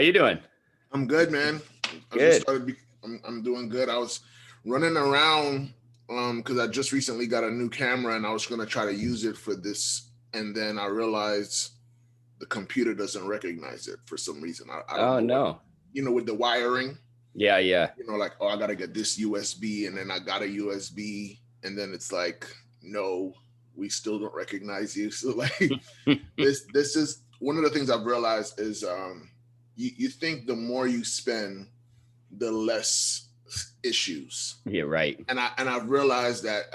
you doing? I'm good, man. I just Good. started. I'm doing good. I was running around because I just recently got a new camera and I was gonna try to use it for this, and then I realized the computer doesn't recognize it for some reason. I don't Oh know what, no. with the wiring. Yeah. Like, oh, I gotta get this USB, and then I got a USB, and then it's like, no, we still don't recognize you. So like, this is one of the things I've realized is you think the more you spend, the less issues. Yeah, right. And I've realized that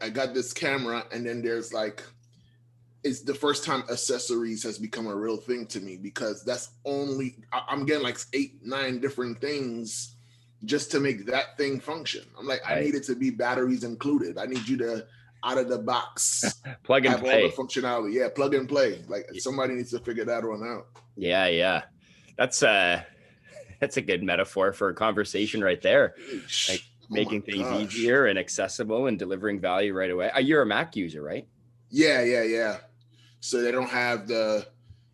I got this camera, and then there's like, it's the first time accessories has become a real thing to me, because I'm getting like 8-9 different things just to make that thing function. I'm like, I need it to be batteries included. I need you to, out of the box, Plug and have play. all the functionality. Yeah, plug and play. Like, somebody needs to figure that one out. Yeah. That's a good metaphor for a conversation right there. Like making things easier and accessible and delivering value right away. You're a Mac user, right? Yeah. So they don't have the,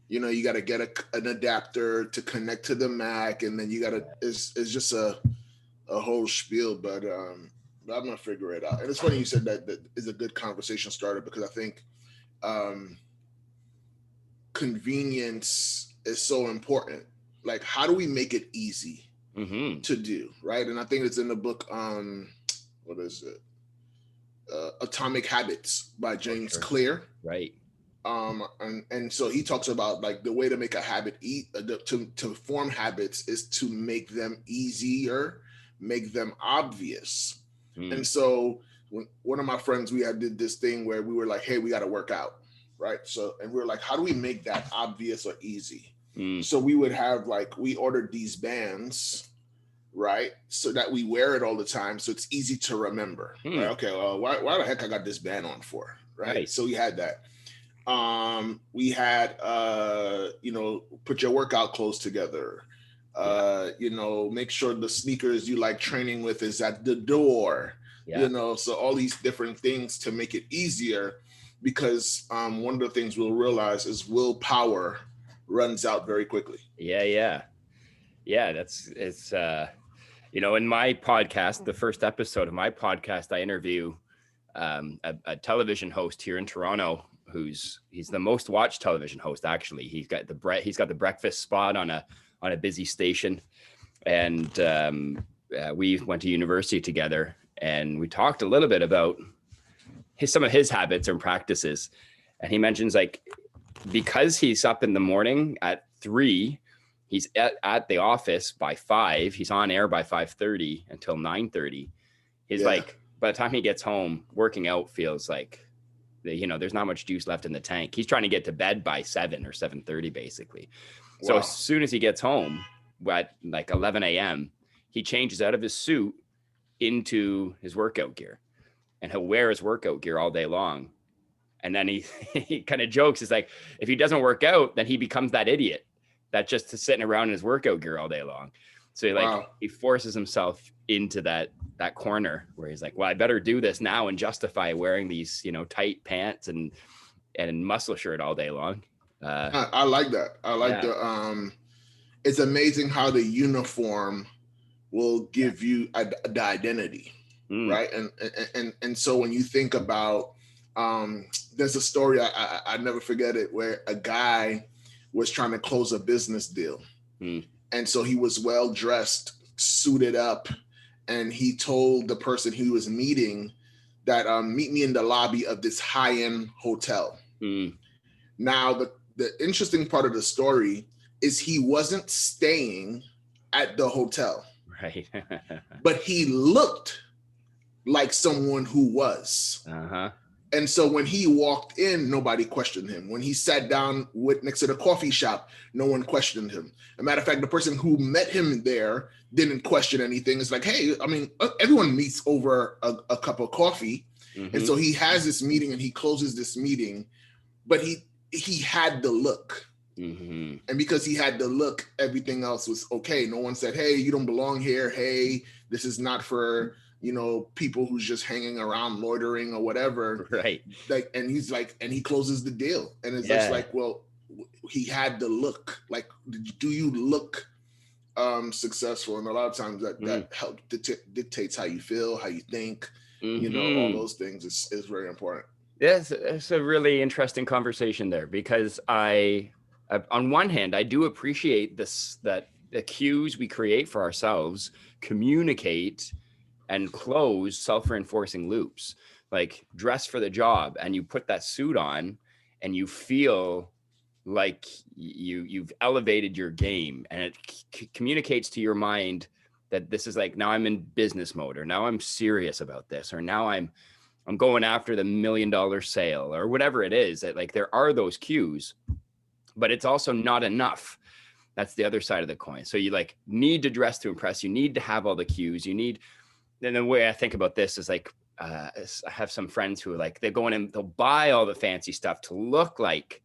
you got to get an adapter to connect to the Mac, and then it's just a whole spiel. But I'm gonna figure it out. And it's funny you said that is a good conversation starter, because I think convenience is so important. Like, how do we make it easy to do, right? And I think it's in the book, what is it? Atomic Habits by James Clear. Right. And so he talks about, like, the way to make a habit to form habits is to make them easier, make them obvious. And so when one of my friends, did this thing where we were like, hey, we got to work out, right? So, and we were like, how do we make that obvious or easy? So we would have, like, we ordered these bands, right? So that we wear it all the time, so it's easy to remember. Right? Okay, well, why the heck I got this band on for, right? Nice. So we had that. We had put your workout clothes together. Make sure the sneakers you like training with is at the door. So all these different things to make it easier, because one of the things we'll realize is willpower runs out very quickly. Yeah. It's in my podcast, the first episode of my podcast, I interview a television host here in Toronto he's the most watched television host. Actually, he's got the breakfast spot on a busy station, and we went to university together, and we talked a little bit about some of his habits and practices. And he mentions, like, because he's up in the morning at 3, he's at the office by 5, he's on air by 5:30 until 9:30. He's like, by the time he gets home, working out feels like, there's not much juice left in the tank. He's trying to get to bed by 7 or 7:30, basically. Wow. So as soon as he gets home at like 11 a.m., he changes out of his suit into his workout gear, and he'll wear his workout gear all day long. And then he kind of jokes, it's like, if he doesn't work out, then he becomes that idiot that just is sitting around in his workout gear all day long. So he forces himself into that corner where he's like, well, I better do this now and justify wearing these, tight pants and muscle shirt all day long. I like that. I like it's amazing how the uniform will give you the identity, right? And so when you think about, there's a story, I never forget it, where a guy was trying to close a business deal. And so he was well dressed, suited up, and he told the person he was meeting that, meet me in the lobby of this high-end hotel. Now, the interesting part of the story is he wasn't staying at the hotel. Right. But he looked like someone who was. Uh-huh. And so when he walked in, nobody questioned him. When he sat down next to the coffee shop, no one questioned him. As a matter of fact, the person who met him there didn't question anything. It's like, hey, I mean, everyone meets over a cup of coffee. And so he has this meeting and he closes this meeting, but he had the look. And because he had the look, everything else was okay. No one said, hey, you don't belong here. Hey, this is not for, people who's just hanging around loitering or whatever. Right. Like, and he's like, and he closes the deal. And it's just like, well, he had the look. Like, do you look successful, and a lot of times that Mm. help dictates how you feel, how you think, all Hmm. those things is very important. Yes, it's a really interesting conversation there because on one hand, I do appreciate this, that the cues we create for ourselves communicate and close self-reinforcing loops. Like dress for the job, and you put that suit on, and you feel like you've elevated your game, and it communicates to your mind that this is like, now I'm in business mode, or now I'm serious about this, or now I'm going after the $1 million sale, or whatever it is. That, like, there are those cues, but it's also not enough. That's the other side of the coin. So you like need to dress to impress. You need to have all the cues. You need, and the way I think about this is like, I have some friends who are like, they go in and they'll buy all the fancy stuff to look like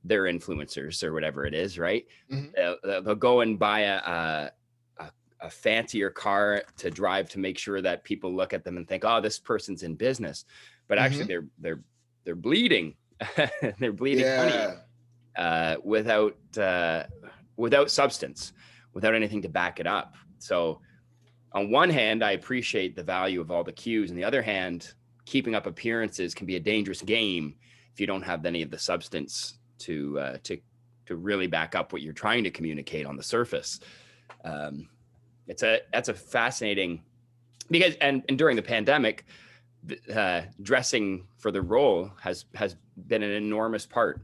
they're influencers or whatever it is, right? Mhm. They'll go and buy a fancier car to drive to make sure that people look at them and think, oh, this person's in business. But actually, Mhm. they're bleeding. They're bleeding money Yeah. without without substance, without anything to back it up. So on one hand, I appreciate the value of all the cues. On the other hand, keeping up appearances can be a dangerous game if you don't have any of the substance to really back up what you're trying to communicate on the surface. Um, that's a fascinating, because and during the pandemic, dressing for the role has been an enormous part.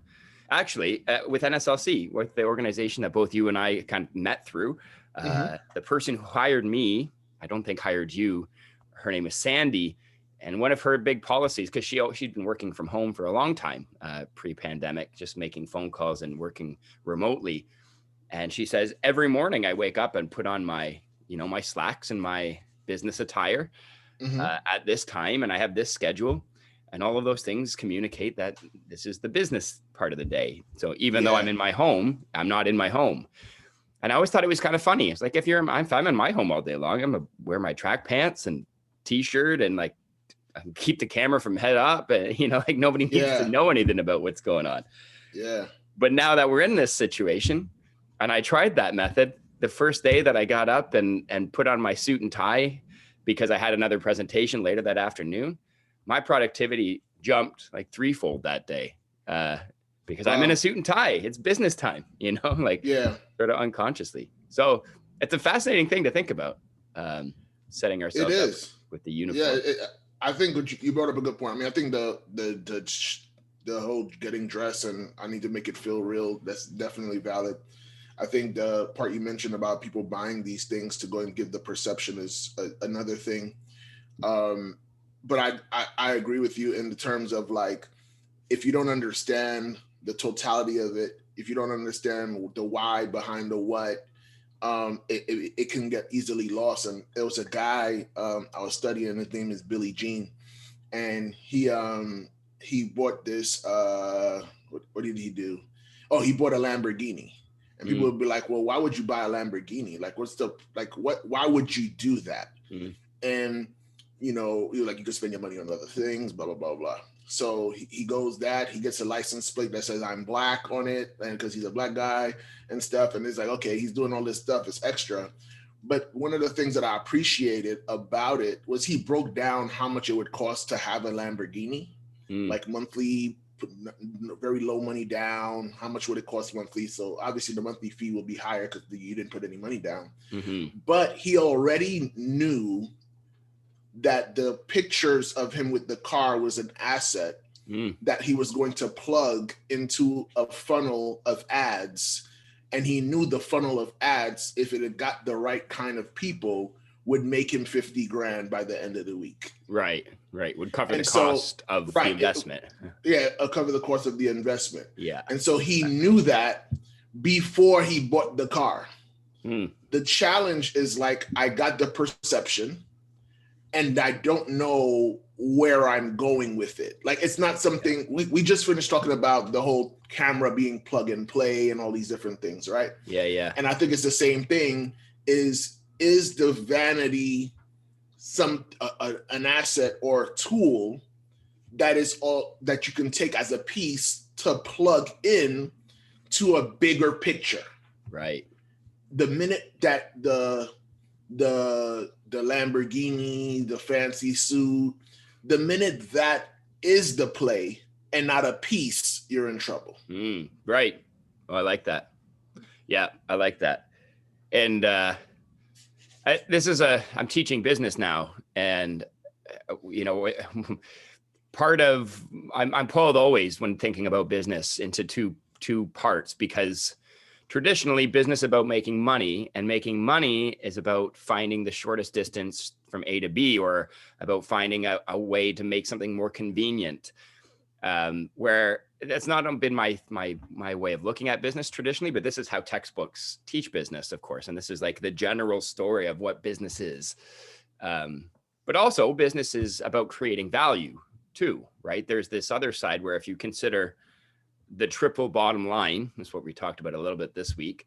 Actually, with NSLC, with the organization that both you and I kind of met through, Mhm. the person who hired me, I don't think hired you. Her name is Sandy, and one of her big policies, because she'd been working from home for a long time, pre-pandemic, just making phone calls and working remotely. And she says, every morning I wake up and put on my, my slacks and my business attire Mhm. at this time, and I have this schedule, and all of those things communicate that this is the business part of the day. So even though I'm Yeah. in my home, I'm not in my home. And I always thought it was kind of funny. It's like, if I'm in my home all day long, I'm gonna wear my track pants and t-shirt and like keep the camera from head up, and like nobody needs to Yeah. know anything about what's going on. Yeah. But now that we're in this situation, and I tried that method, the first day that I got up and put on my suit and tie because I had another presentation later that afternoon, my productivity jumped like threefold that day, because I'm in a Wow. suit and tie. It's business time, like Yeah. sort of unconsciously. So it's a fascinating thing to think about, setting It ourselves up is. with the Yeah. uniform. I think what you brought up a good point. I mean, I think the whole getting dressed and I need to make it feel real, that's definitely valid. I think the part you mentioned about people buying these things to go and give the perception is another thing. Um, but I agree with you in the terms of like, if you don't understand the totality of it, if you don't understand the why behind the what, it can get easily lost. And there was a guy I was studying. His name is Billy Jean, and he bought this. What did he do? Oh, he bought a Lamborghini. And people Mm, would be like, "Well, why would you buy a Lamborghini? Like, what's the like? What? Why would you do that?" mm, And you're like, you could spend your money on other things, blah blah blah blah. So he goes that he gets a license plate that says I'm black on it, and because he's a black guy and stuff, and it's like, okay, he's doing all this stuff, it's extra. But one of the things that I appreciated about it was he broke down how much it would cost to have a Lamborghini, mm, like monthly, very low money down. How much would it cost monthly? So obviously the monthly fee will be higher because you didn't put any money down. mm-hmm, But he already knew that the pictures of him with the car was an asset mm, that he was going to plug into a funnel of ads. And he knew the funnel of ads, if it had got the right kind of people, would make him 50 grand by the end of the week. right. Would cover the And so, cost of the right, investment. I'll cover the cost of the investment. Yeah. And so he knew that before he bought the car. Mm, The challenge is like, I got the perception, and I don't know where I'm going with it. Like, it's not something we just finished talking about, the whole camera being plug and play and all these different things, right? yeah. And I think it's the same thing. Is the vanity an asset or a tool that is all that you can take as a piece to plug in to a bigger picture? Right. the minute that the Lamborghini, the fancy suit, the minute that is the play and not a piece, you're in trouble. Right. Oh, I like that. Yeah, I like that. And I'm teaching business now, and part of I'm pulled always when thinking about business into two parts, because traditionally business about making money, and making money is about finding the shortest distance from A to B, or about finding a way to make something more convenient. Where that's not been my way of looking at business traditionally, but this is how textbooks teach business, of course. And this is like the general story of what business is. But also business is about creating value too, right? There's this other side where if you consider the triple bottom line, that's what we talked about a little bit this week.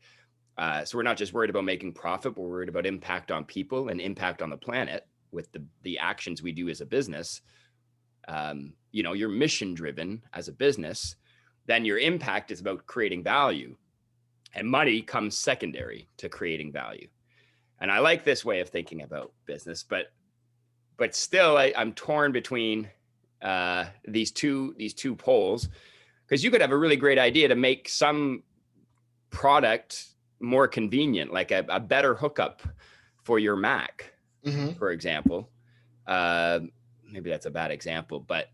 So we're not just worried about making profit, but we're worried about impact on people and impact on the planet with the actions we do as a business. You're mission driven as a business, then your impact is about creating value, and money comes secondary to creating value. And I like this way of thinking about business, but still I'm torn between these two poles, because you could have a really great idea to make some product more convenient, like a better hookup for your Mac, for example. Maybe that's a bad example, but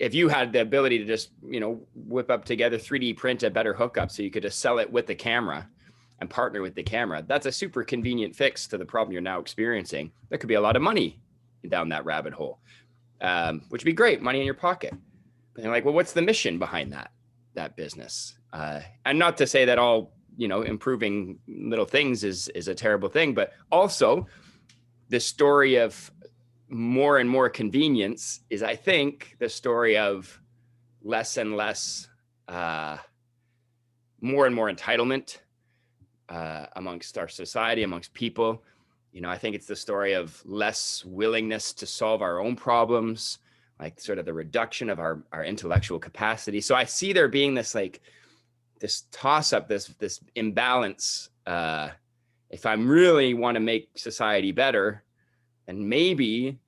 if you had the ability to just, whip up together, 3D print a better hookup so you could just sell it with the camera and partner with the camera, that's a super convenient fix to the problem you're now experiencing. There could be a lot of money down that rabbit hole, which would be great, money in your pocket. But they're like, well, what's the mission behind that business? And not to say that all, improving little things is a terrible thing, but also the story of more and more convenience is, I think, the story of less and less, more and more entitlement amongst our society, amongst people. I think it's the story of less willingness to solve our own problems, like sort of the reduction of our intellectual capacity. So I see there being this toss up, this imbalance. If I really want to make society better, and maybe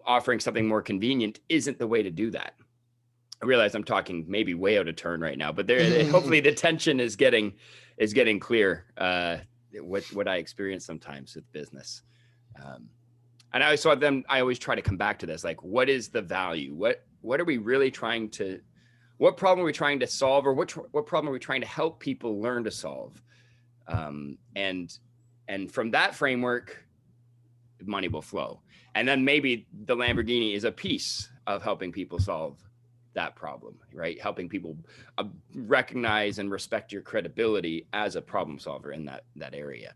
offering something more convenient isn't the way to do that. I realize I'm talking maybe way out of turn right now, but hopefully the tension is getting clear. What I experience sometimes with business, and I always try to come back to this: like, what is the value? What are we really trying to? What problem are we trying to solve, or what problem are we trying to help people learn to solve? And from that framework, money will flow. And then maybe the Lamborghini is a piece of helping people solve that problem, right? Helping people recognize and respect your credibility as a problem solver in that area.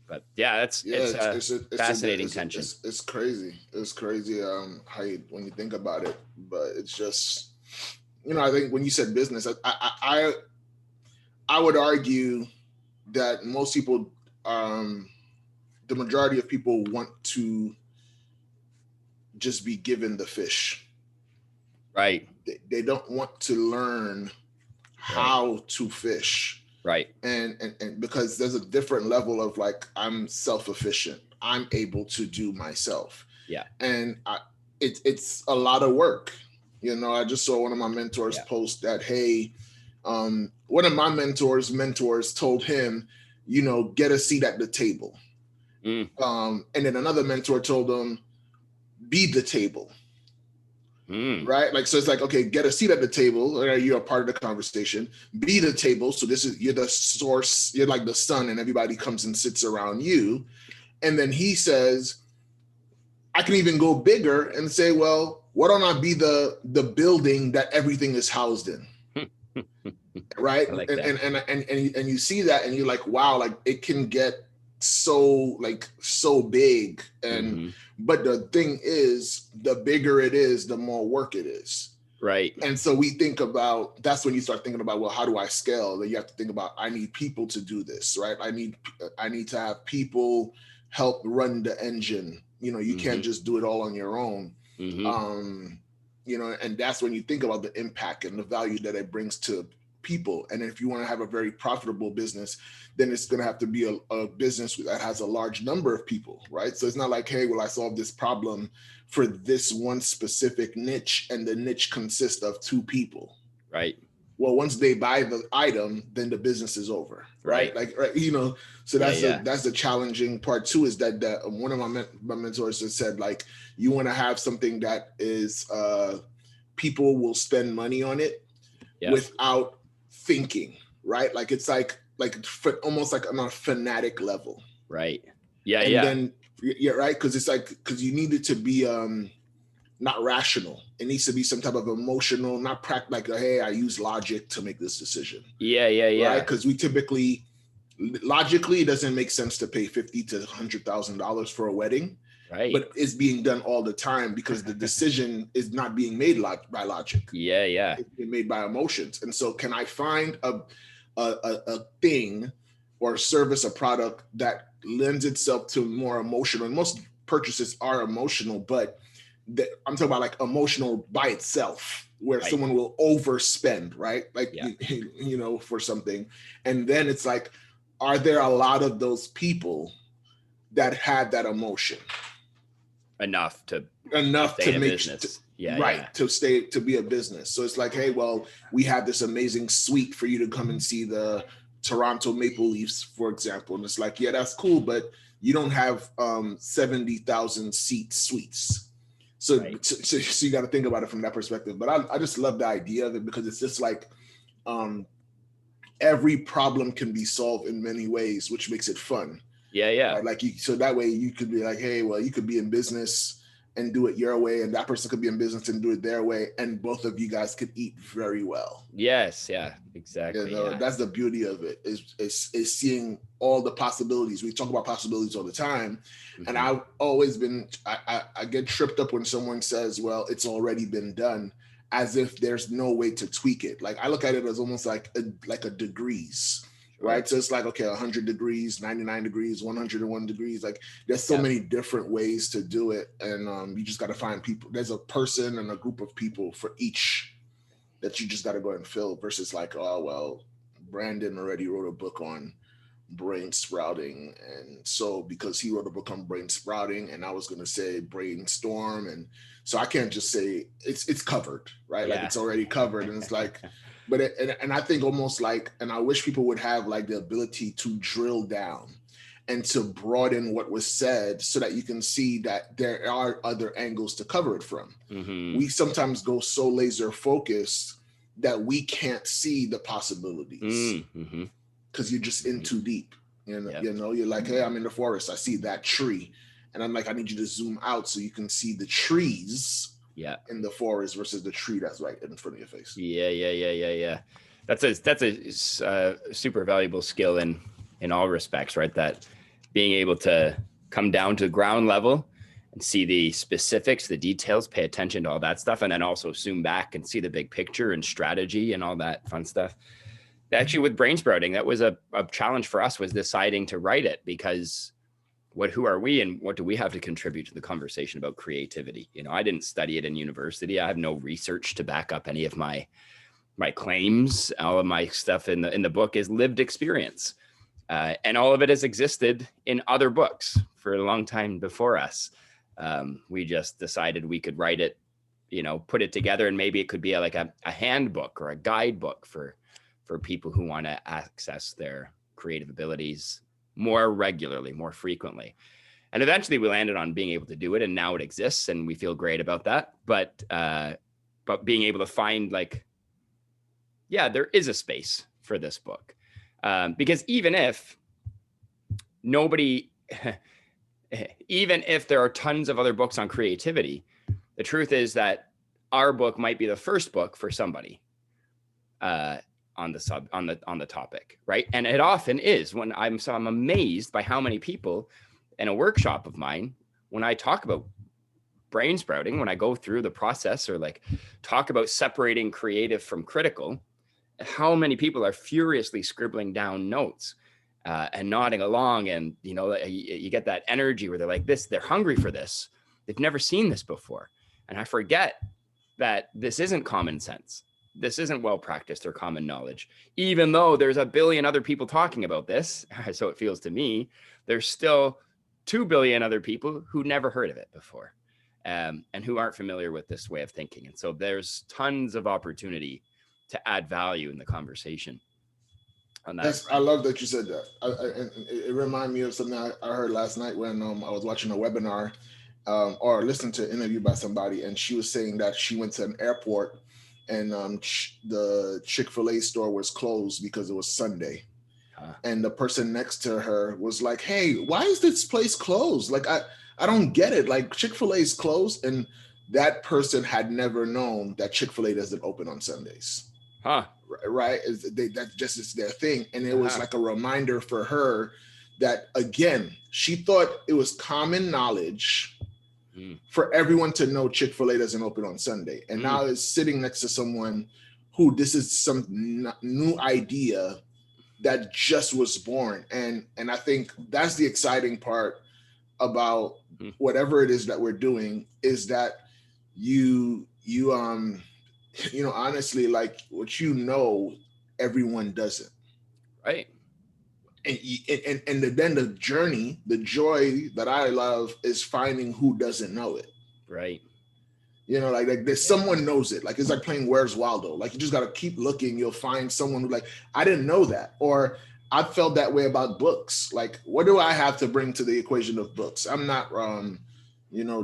But yeah, it's a fascinating tension. It's crazy. It's crazy when you think about it. But it's just, I think when you said business, I would argue that most people, the majority of people want to just be given the fish. Right. They don't want to learn how to fish. Right. And because there's a different level of like, I'm self-efficient. I'm able to do myself. Yeah. And it's a lot of work. I just saw one of my mentors post that, hey, one of my mentors told him, get a seat at the table. And then another mentor told him, be the table. Right? Like, so it's like, okay, get a seat at the table. You're a part of the conversation. Be the table. So you're the source. You're like the sun, and everybody comes and sits around you. And then he says, I can even go bigger and say, well, why don't I be the building that everything is housed in? Right? Like and you see that, and you're like, wow, like it can get so big. And but the thing is, the bigger it is, the more work it is. Right. And so that's when you start thinking about, well, how do I scale? Then you have to think about, I need people to do this, right? I need to have people help run the engine. You can't just do it all on your own. And that's when you think about the impact and the value that it brings to people. And if you want to have a very profitable business, then it's going to have to be a business that has a large number of people, right? So it's not like, hey, well, I solved this problem for this one specific niche, and the niche consists of 2 people. Right. Well, once they buy the item, then the business is over, right? Like, right, so that's the challenging part too, is that one of my mentors has said, like, you want to have something that is people will spend money on it without thinking, right? Like it's like almost like on a fanatic level, right? Then right, because you need it to be not rational. It needs to be some type of emotional, not like, hey, I use logic to make this decision. Right? Because we typically, logically, it doesn't make sense to pay $50,000 to $100,000 for a wedding. Right. But it's being done all the time because the decision is not being made by logic. It's being made by emotions. And so can I find a thing or service, a product that lends itself to more emotional? And most purchases are emotional, but I'm talking about like emotional by itself, where someone will overspend, right? Like, for something. And then it's like, are there a lot of those people that have that emotion? Enough to make to be a business. So it's like, hey, well, we have this amazing suite for you to come and see the Toronto Maple Leafs, for example. And it's like, yeah, that's cool, but you don't have 70,000 seat suites. So you got to think about it from that perspective. But I just love the idea of it, because it's just like every problem can be solved in many ways, which makes it fun. Right? Like so that way you could be like, hey, well, you could be in business and do it your way, and that person could be in business and do it their way, and both of you guys could eat very well. Yes, exactly. That's the beauty of it, is seeing all the possibilities. We talk about possibilities all the time, and I've always been I get tripped up when someone says, well, it's already been done, as if there's no way to tweak it. Like I look at it as almost like a degrees. Right. So it's like, okay, 100 degrees, 99 degrees, 101 degrees. Like there's so many different ways to do it. And you just got to find people. There's a person and a group of people for each that you just got to go and fill, versus like, oh, well, Brandon already wrote a book on brain sprouting. And so because he wrote a book on brain sprouting, and I was going to say brainstorm. And so I can't just say it's covered, right? Like it's already covered. And it's like, but and I think almost like, and I wish people would have like the ability to drill down and to broaden what was said, so that you can see that there are other angles to cover it from. We sometimes go so laser focused that we can't see the possibilities because you're just in too deep. You know, you're like, hey, I'm in the forest, I see that tree, and I'm like, I need you to zoom out so you can see the trees in the forest versus the tree that's right in front of your face. That's a super valuable skill in all respects, right? That being able to come down to ground level and see the specifics, the details, pay attention to all that stuff, and then also zoom back and see the big picture and strategy and all that fun stuff. Actually, with brain sprouting, that was a challenge for us, was deciding to write it, because who are we and what do we have to contribute to the conversation about creativity? You know, I didn't study it in university. I have no research to back up any of my claims. All of my stuff in the book is lived experience. And all of it has existed in other books for a long time before us. We just decided we could write it, put it together, and maybe it could be like a handbook or a guidebook for people who want to access their creative abilities more regularly, more frequently. And eventually we landed on being able to do it, and now it exists and we feel great about that. But being able to find there is a space for this book. Because even if there are tons of other books on creativity, the truth is that our book might be the first book for somebody on the topic, right? And it often is. When I'm amazed by how many people in a workshop of mine, when I talk about brain sprouting, when I go through the process or talk about separating creative from critical, how many people are furiously scribbling down notes and nodding along. And, you get that energy where they're like this, they're hungry for this. They've never seen this before. And I forget that this isn't common sense. this isn't well practiced or common knowledge, even though there's a billion other people talking about this. So it feels to me, there's still 2 billion other people who never heard of it before, and who aren't familiar with this way of thinking. And so there's tons of opportunity to add value in the conversation on that Yes, I front. love that you said that. And it reminded me of something I heard last night when I was watching a webinar, or listening to an interview by somebody, and she was saying that she went to an airport, and the Chick-fil-A store was closed because it was Sunday. And the person next to her was like, "Hey, why is this place closed? Like, I don't get it. Like, Chick-fil-A is closed." And that person had never known that Chick-fil-A doesn't open on Sundays. Huh. Right? That just is their thing. And it was like a reminder for her that, again, she thought it was common knowledge for everyone to know Chick-fil-A doesn't open on Sunday. And now it's sitting next to someone who this is some new idea that just was born. And I think that's the exciting part about whatever it is that we're doing, is that you honestly, like, what everyone does it. Right. And then the journey, the joy that I love is finding who doesn't know it. Right. Like there's someone knows it. Like, it's like playing Where's Waldo. Like, you just got to keep looking. You'll find someone who, like, I didn't know that. Or I felt that way about books. Like, what do I have to bring to the equation of books? I'm not,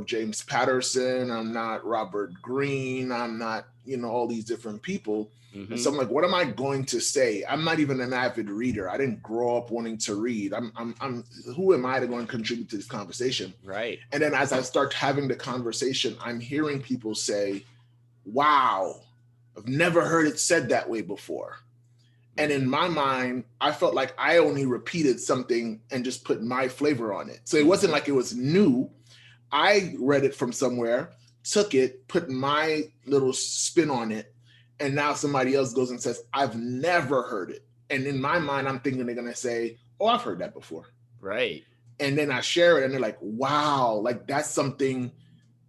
James Patterson. I'm not Robert Greene. I'm not, all these different people. And so I'm like, what am I going to say? I'm not even an avid reader. I didn't grow up wanting to read. I'm who am I to go and contribute to this conversation? Right. And then as I start having the conversation, I'm hearing people say, wow, I've never heard it said that way before. And in my mind, I felt like I only repeated something and just put my flavor on it. So it wasn't like it was new. I read it from somewhere, took it, put my little spin on it, and now somebody else goes and says, I've never heard it. And in my mind, I'm thinking they're going to say, oh, I've heard that before. Right. And then I share it and they're like, wow, like, that's something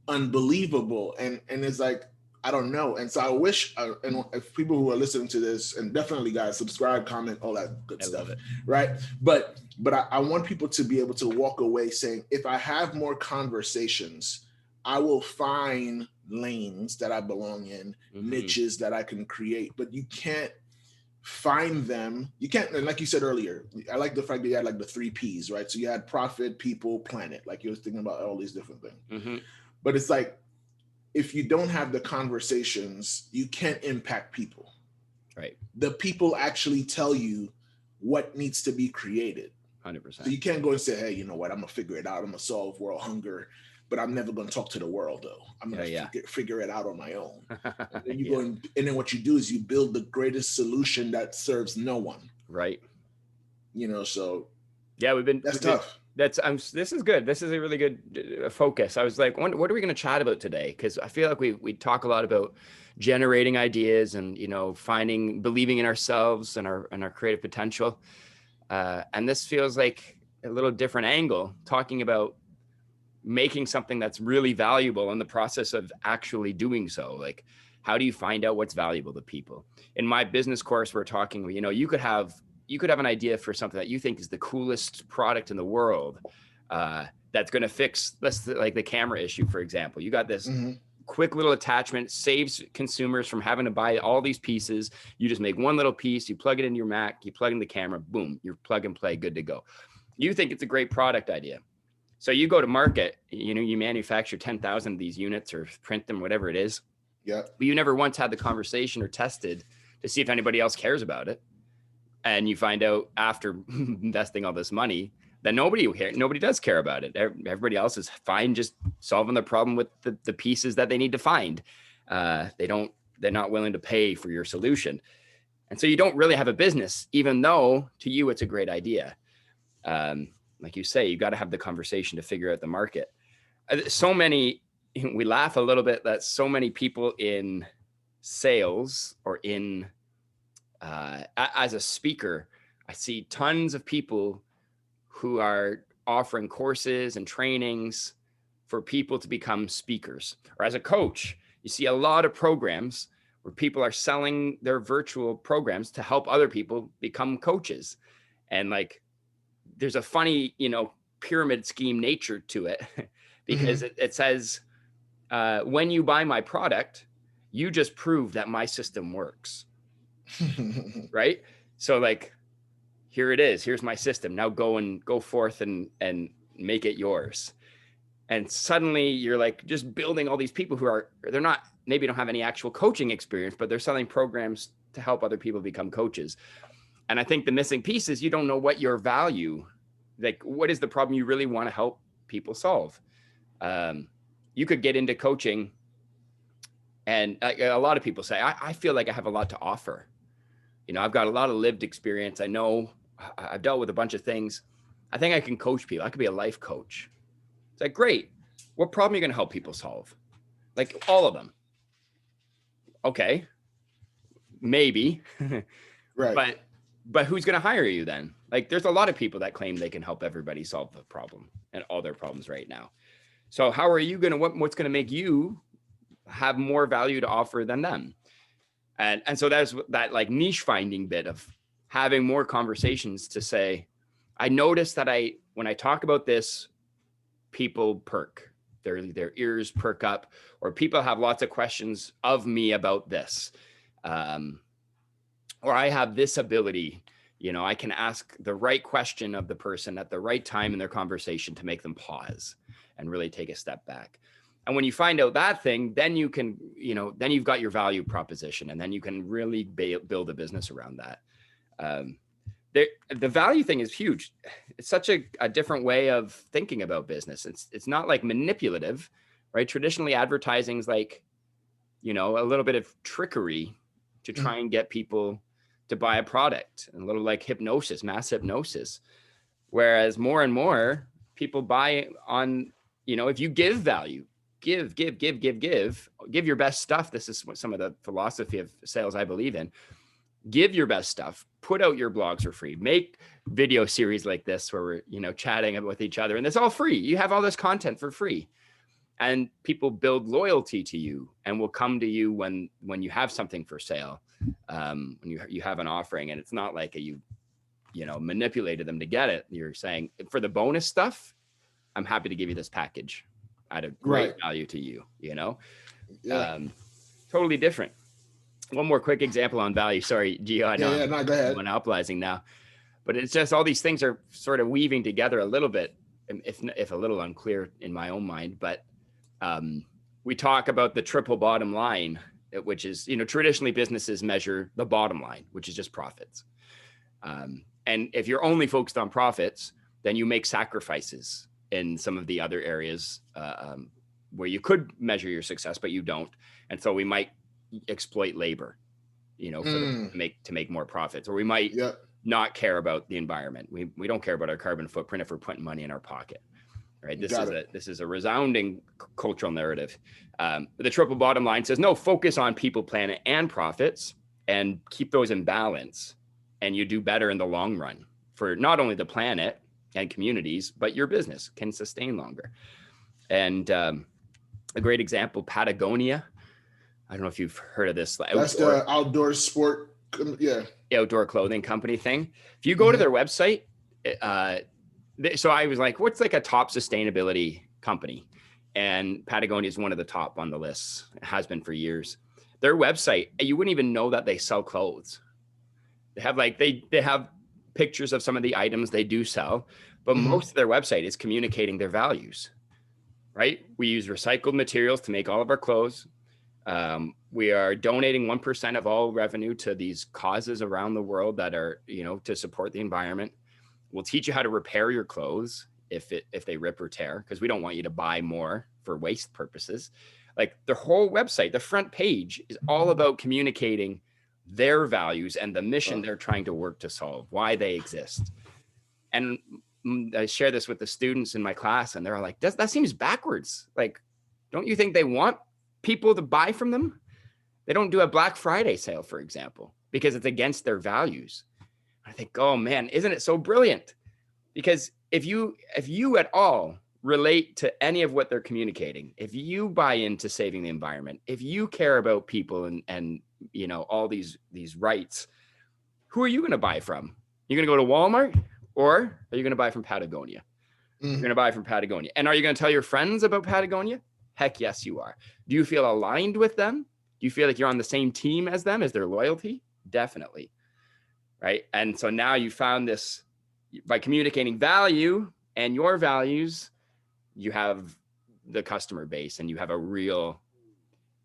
unbelievable. And it's like, I don't know. And so I wish, and if people who are listening to this, and definitely guys, subscribe, comment, all that good stuff. Right. But I want people to be able to walk away saying, if I have more conversations, I will find lanes that I belong in, niches that I can create. But you can't find them. You can't, and like you said earlier, I like the fact that you had like the 3 Ps, right? So you had profit, people, planet, like you were thinking about all these different things. But it's like, if you don't have the conversations, you can't impact people. Right. The people actually tell you what needs to be created. 100%. So you can't go and say, hey, you know what? I'm going to figure it out. I'm going to solve world hunger, but I'm never going to talk to the world, though. I'm going to figure it out on my own. And then you go and then what you do is you build the greatest solution that serves no one. Right. So yeah, that's tough. This is good. This is a really good focus. I was like, what are we going to chat about today? Because I feel like we talk a lot about generating ideas and, believing in ourselves and our creative potential. And this feels like a little different angle, talking about making something that's really valuable in the process of actually doing so. Like, how do you find out what's valuable to people? In my business course, we're talking, you could have an idea for something that you think is the coolest product in the world, that's going to fix, like the camera issue, for example. You got this quick little attachment, saves consumers from having to buy all these pieces. You just make one little piece, you plug it into your Mac, you plug in the camera, boom, you're plug and play, good to go. You think it's a great product idea. So you go to market, you manufacture 10,000 of these units or print them, whatever it is. Yeah. But you never once had the conversation or tested to see if anybody else cares about it. And you find out after investing all this money that nobody does care about it. Everybody else is fine just solving the problem with the pieces that they need to find. They're not willing to pay for your solution. And so you don't really have a business, even though to you it's a great idea. Like you say, you got to have the conversation to figure out the market. We laugh a little bit that so many people in sales or in as a speaker, I see tons of people who are offering courses and trainings for people to become speakers. Or as a coach, you see a lot of programs where people are selling their virtual programs to help other people become coaches. And like, there's a funny, pyramid scheme nature to it because it says, when you buy my product, you just prove that my system works. Right? So like, here it is. Here's my system. Now go forth and make it yours. And suddenly you're like just building all these people who they're not, maybe don't have any actual coaching experience, but they're selling programs to help other people become coaches. And I think the missing piece is you don't know what your value, like what is the problem you really want to help people solve. You could get into coaching and a lot of people say, I feel like I have a lot to offer. I've got a lot of lived experience. I know I've dealt with a bunch of things. I think I can coach people. I could be a life coach. It's like, great. What problem are you going to help people solve? Like all of them. Okay. Maybe. Right. But who's going to hire you then? Like there's a lot of people that claim they can help everybody solve the problem and all their problems right now. So how are you going to, what's going to make you have more value to offer than them? And so there's that like niche finding bit of having more conversations to say, I noticed that when I talk about this, people perk, their ears perk up, or people have lots of questions of me about this. Or I have this ability, I can ask the right question of the person at the right time in their conversation to make them pause and really take a step back. And when you find out that thing, then you can, then you've got your value proposition, and then you can really build a business around that. The value thing is huge. It's such a different way of thinking about business. It's not like manipulative, right? Traditionally, advertising is like, a little bit of trickery to try and get people to buy a product, a little like hypnosis, mass hypnosis. Whereas more and more people buy on, if you give value, give your best stuff. This is what some of the philosophy of sales I believe in. Give your best stuff, put out your blogs for free, make video series like this where we're, chatting with each other, and it's all free. You have all this content for free, and people build loyalty to you and will come to you when you have something for sale, when you have an offering, and it's not like you manipulated them to get it. You're saying, for the bonus stuff, I'm happy to give you this package at a great value to you, totally different. One more quick example on value. Sorry, Geo, I know no, go ahead. I'm monopolizing now, but it's just all these things are sort of weaving together a little bit, if a little unclear in my own mind. But we talk about the triple bottom line, which is, traditionally businesses measure the bottom line, which is just profits. And if you're only focused on profits, then you make sacrifices in some of the other areas where you could measure your success, but you don't. And so we might exploit labor, to make more profits, or we might not care about the environment. We don't care about our carbon footprint if we're putting money in our pocket, right? This is a resounding cultural narrative. The triple bottom line says, no, focus on people, planet, and profits, and keep those in balance, and you do better in the long run for not only the planet and communities, but your business can sustain longer. And a great example, Patagonia. I don't know if you've heard of this. That's the outdoor sport, outdoor clothing company thing. If you go to their website, so I was like, what's like a top sustainability company? And Patagonia is one of the top on the list. It has been for years. Their website, you wouldn't even know that they sell clothes. They have they have pictures of some of the items they do sell, but most of their website is communicating their values, right? We use recycled materials to make all of our clothes. We are donating 1% of all revenue to these causes around the world that are, to support the environment. We'll teach you how to repair your clothes if they rip or tear, because we don't want you to buy more for waste purposes. Like the whole website, the front page is all about communicating their values and the mission they're trying to work to solve, why they exist. And I share this with the students in my class, and they're like, that seems backwards. Like, don't you think they want people to buy from them? They don't do a Black Friday sale, for example, because it's against their values. I think, oh man, isn't it so brilliant? Because if you at all relate to any of what they're communicating, if you buy into saving the environment, if you care about people and all these rights, who are you going to buy from? You're going to go to Walmart, or are you going to buy from Patagonia? You're going to buy from Patagonia. And are you going to tell your friends about Patagonia? Heck yes, you are. Do you feel aligned with them? Do you feel like you're on the same team as them, as their loyalty? Definitely. Right. And so now you found this by communicating value and your values, you have the customer base, and you have a real,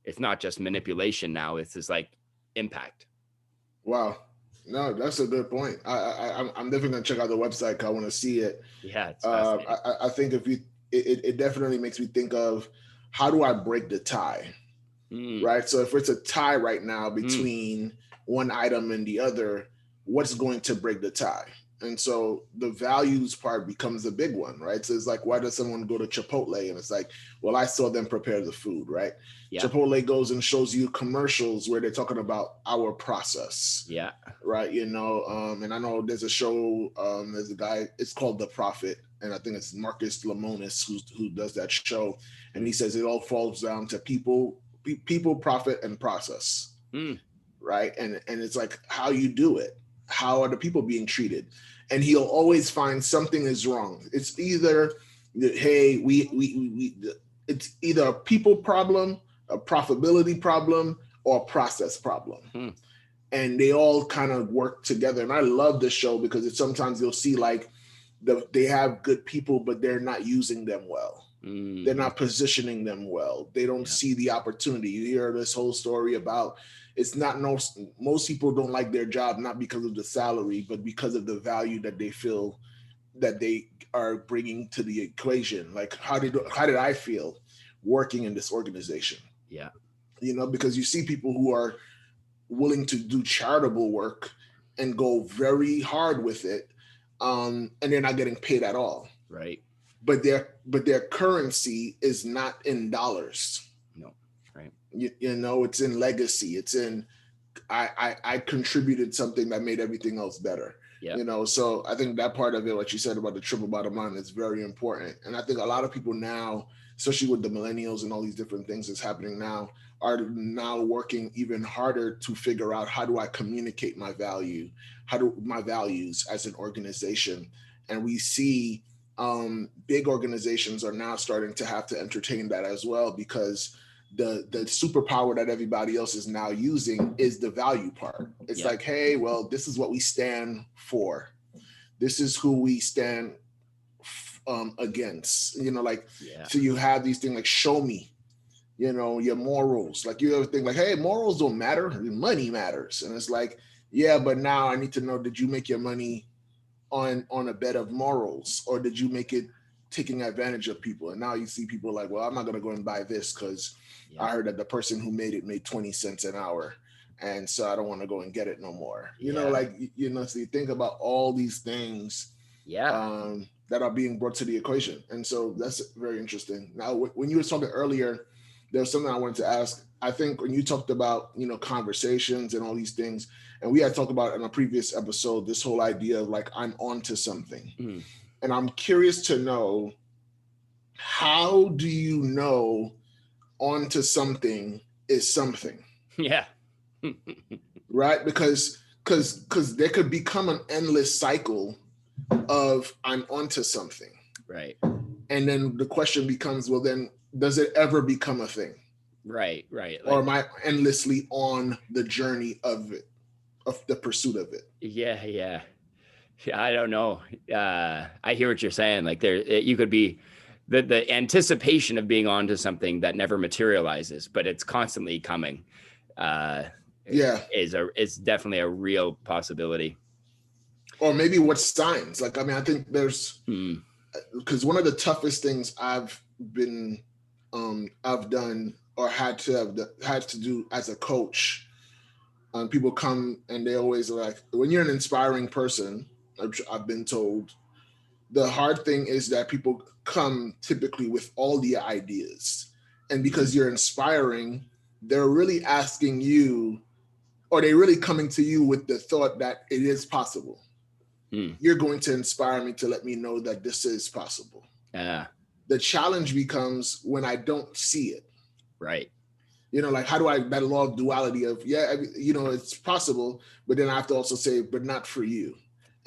it's not just manipulation now, it's just like impact. Wow. No, that's a good point. I'm definitely gonna check out the website 'cause I want to see it. Yeah, it's fascinating. I think it definitely makes me think of, how do I break the tie? Right. So if it's a tie right now between one item and the other, what's going to break the tie? And so the values part becomes a big one, right? So it's like, why does someone go to Chipotle? And it's like, well, I saw them prepare the food, right? Yeah. Chipotle goes and shows you commercials where they're talking about our process. Yeah. Right. And I know there's a show, there's a guy, it's called The Prophet. And I think it's Marcus Lemonis who does that show. And he says it all falls down to people, profit, and process. Right. And it's like, how you do it. How are the people being treated? And he'll always find something is wrong. It's either, hey, it's either a people problem, a profitability problem, or a process problem. And they all kind of work together. And I love this show because sometimes you'll see like they have good people, but they're not using them well. They're not positioning them well. They don't see the opportunity. You hear this whole story about, it's not, most people don't like their job, not because of the salary, but because of the value that they feel that they are bringing to the equation. Like, how did I feel working in this organization? Yeah. Because you see people who are willing to do charitable work and go very hard with it, and they're not getting paid at all. Right. But their currency is not in dollars. No. Right. It's in legacy. It's in, I contributed something that made everything else better. Yeah. So I think that part of it, what you said about the triple bottom line, is very important. And I think a lot of people now, especially with the millennials and all these different things that's happening now, are now working even harder to figure out, how do I communicate my values as an organization? And we see big organizations are now starting to have to entertain that as well, because the superpower that everybody else is now using is the value part. It's like, hey, well, this is what we stand for. This is who we stand against. So you have these things like, show me, your morals. Like, you ever think like, hey, morals don't matter, money matters. And it's like, yeah, but now I need to know, did you make your money on a bed of morals, or did you make it taking advantage of people? And now you see people like, well, I'm not going to go and buy this because I heard that the person who made it made 20 cents an hour. And so I don't want to go and get it no more. So you think about all these things that are being brought to the equation. And so that's very interesting. Now, when you were talking earlier, there was something I wanted to ask. I think when you talked about, conversations and all these things, and we had talked about in a previous episode, this whole idea of like, I'm onto something. And I'm curious to know, how do you know onto something is something? Yeah. Right? Because there could become an endless cycle of, I'm onto something. Right. And then the question becomes, well, then does it ever become a thing? Right. Or am I endlessly on the journey of it, of the pursuit of it? Yeah. I don't know. I hear what you're saying. Like, you could be the anticipation of being onto something that never materializes, but it's constantly coming. Is definitely a real possibility. Or maybe what signs? Like, I mean, I think there's, because one of the toughest things I've done or had to do as a coach, people come and they always are like, when you're an inspiring person, I've been told, the hard thing is that people come typically with all the ideas, and because you're inspiring, they're really asking you, or they're really coming to you with the thought that it is possible. You're going to inspire me to let me know that this is possible. Yeah. The challenge becomes when I don't see it. Right. Like how do I, that law of duality of, it's possible, but then I have to also say, but not for you.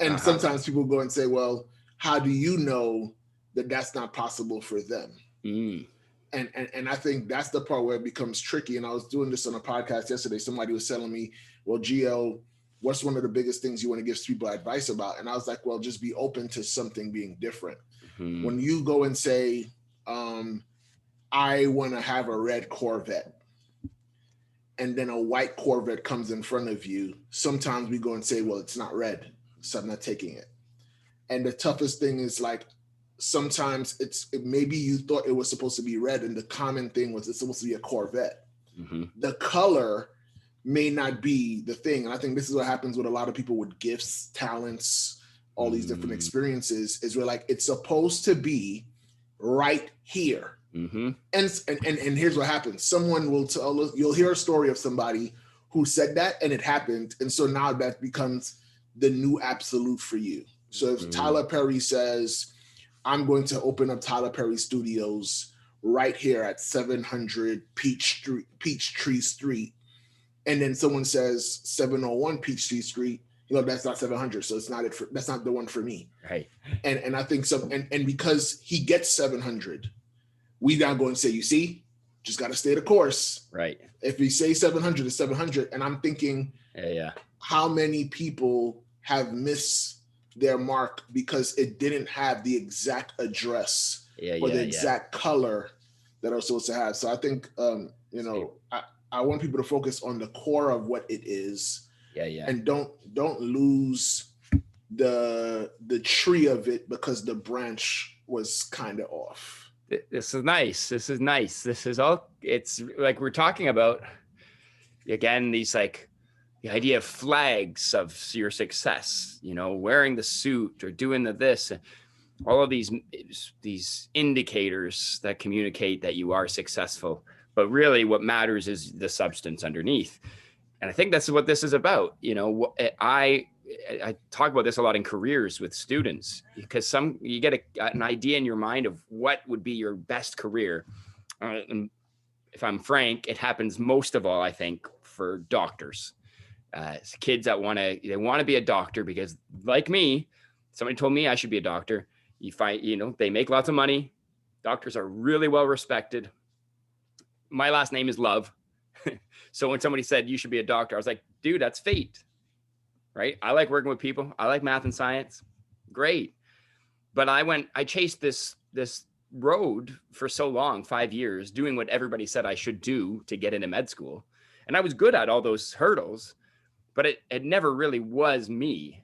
And sometimes people go and say, well, how do you know that that's not possible for them? And I think that's the part where it becomes tricky. And I was doing this on a podcast yesterday. Somebody was telling me, well, Geo, what's one of the biggest things you want to give people advice about? And I was like, well, just be open to something being different. When you go and say, I want to have a red Corvette, and then a white Corvette comes in front of you, sometimes we go and say, well, it's not red, so I'm not taking it. And the toughest thing is like, sometimes maybe you thought it was supposed to be red, and the common thing was it's supposed to be a Corvette. The color may not be the thing. And I think this is what happens with a lot of people with gifts, talents, all these different experiences, is we're like, it's supposed to be right here. And here's what happens. Someone will you'll hear a story of somebody who said that and it happened. And so now that becomes the new absolute for you. So if Tyler Perry says, I'm going to open up Tyler Perry Studios right here at 700 Peachtree Street, and then someone says 701 Peachtree Street, that's not 700, so it's not that's not the one for me. Right. And I think so. And because he gets 700, we now go and say, you see, just got to stay the course. Right. If we say 700 is 700, and I'm thinking, how many people have missed their mark because it didn't have the exact address or the exact color that I was supposed to have. So I think, I want people to focus on the core of what it is. And don't lose the tree of it because the branch was kind of off. This is nice. This is all, it's like we're talking about, again, these like the idea of flags of your success, wearing the suit or doing this, all of these indicators that communicate that you are successful. But really what matters is the substance underneath. And I think that's what this is about. I talk about this a lot in careers with students, because you get an idea in your mind of what would be your best career. And if I'm frank, it happens most of all, I think, for doctors. Kids that want to be a doctor because, like me, somebody told me I should be a doctor. You find, they make lots of money. Doctors are really well respected. My last name is Love. So when somebody said you should be a doctor, I was like, dude, that's fate, right? I like working with people. I like math and science. Great. But I chased this road for so long, 5 years, doing what everybody said I should do to get into med school. And I was good at all those hurdles, but it never really was me.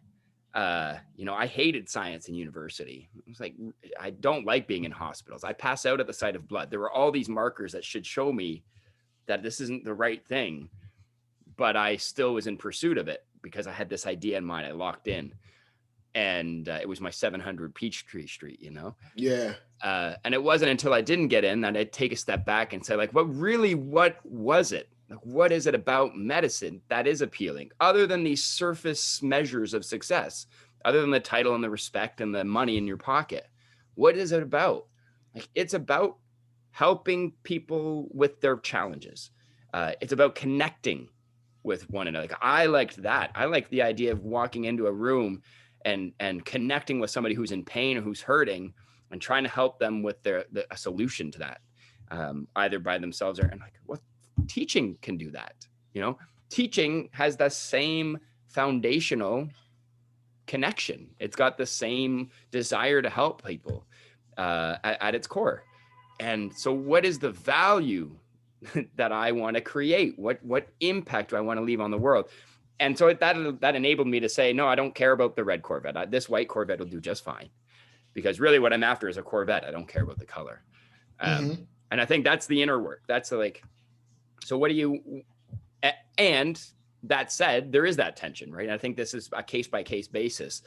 I hated science in university. It was like, I don't like being in hospitals. I pass out at the sight of blood. There were all these markers that should show me that this isn't the right thing, but I still was in pursuit of it because I had this idea in mind. I locked in, and it was my 700 Peachtree Street, Yeah. And it wasn't until I didn't get in that I'd take a step back and say, like, what was it? Like, what is it about medicine that is appealing, other than these surface measures of success, other than the title and the respect and the money in your pocket? What is it about? Like, it's about helping people with their challenges. It's about connecting with one another. Like, I liked that. I liked the idea of walking into a room and connecting with somebody who's in pain or who's hurting and trying to help them with a solution to that, either by themselves or what teaching can do that. Teaching has the same foundational connection. It's got the same desire to help people at its core. And so what is the value that I want to create? What impact do I want to leave on the world? And so that enabled me to say, no, I don't care about the red Corvette. This white Corvette will do just fine, because really what I'm after is a Corvette. I don't care about the color. And I think that's the inner work. That's like, so what do you, and that said, there is that tension, right? And I think this is a case by case basis,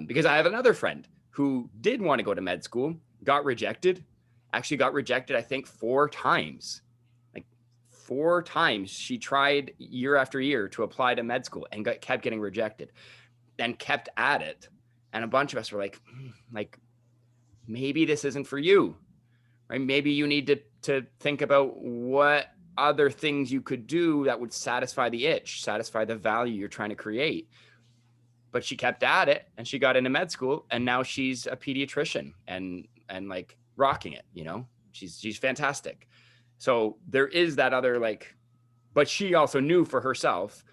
because I have another friend who did want to go to med school, got rejected, I think 4 times. Like 4 times she tried year after year to apply to med school and kept getting rejected, then kept at it. And a bunch of us were like, maybe this isn't for you, right? Maybe you need to think about what other things you could do that would satisfy the itch, satisfy the value you're trying to create. But she kept at it, and she got into med school, and now she's a pediatrician and like rocking it, you know. She's fantastic. So there is that other like, but she also knew for herself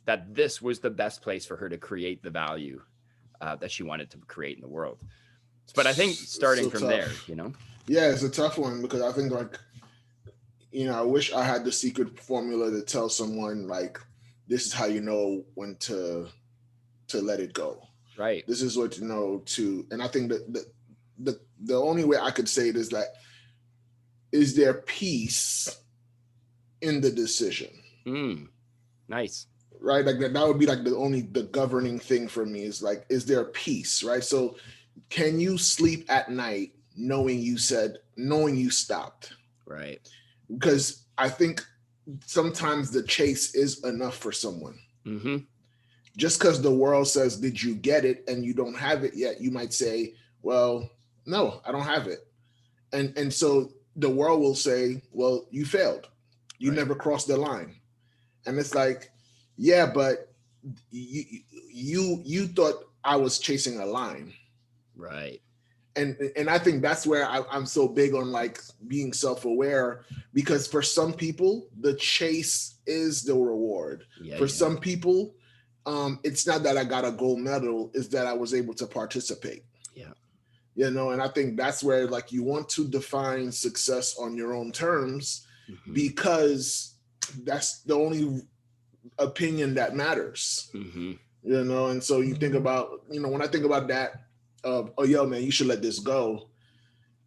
that this was the best place for her to create the value that she wanted to create in the world. But I think starting so from tough. There, you know. Yeah, it's a tough one, because I think, like, you know, I wish I had the secret formula to tell someone, like, this is how you know when to let it go. Right. This is what you know to, and I think that the only way I could say it is that, is there peace in the decision? Nice. Right. Like that would be like the governing thing for me, is like, is there peace? Right. So can you sleep at night knowing you stopped? Right. Because I think sometimes the chase is enough for someone. Mm-hmm. Just because the world says, did you get it? And you don't have it yet, you might say, well, no, I don't have it. And so the world will say, well, you failed. You never crossed the line. And it's like, yeah, but you thought I was chasing a line. Right. And I think that's where I'm so big on, like, being self-aware, because for some people, the chase is the reward. For some people, it's not that I got a gold medal, it's that I was able to participate. Yeah. You know, and I think that's where, like, you want to define success on your own terms, because that's the only opinion that matters. You know, and so you think about, you know, when I think about that, oh, yo, man, you should let this go.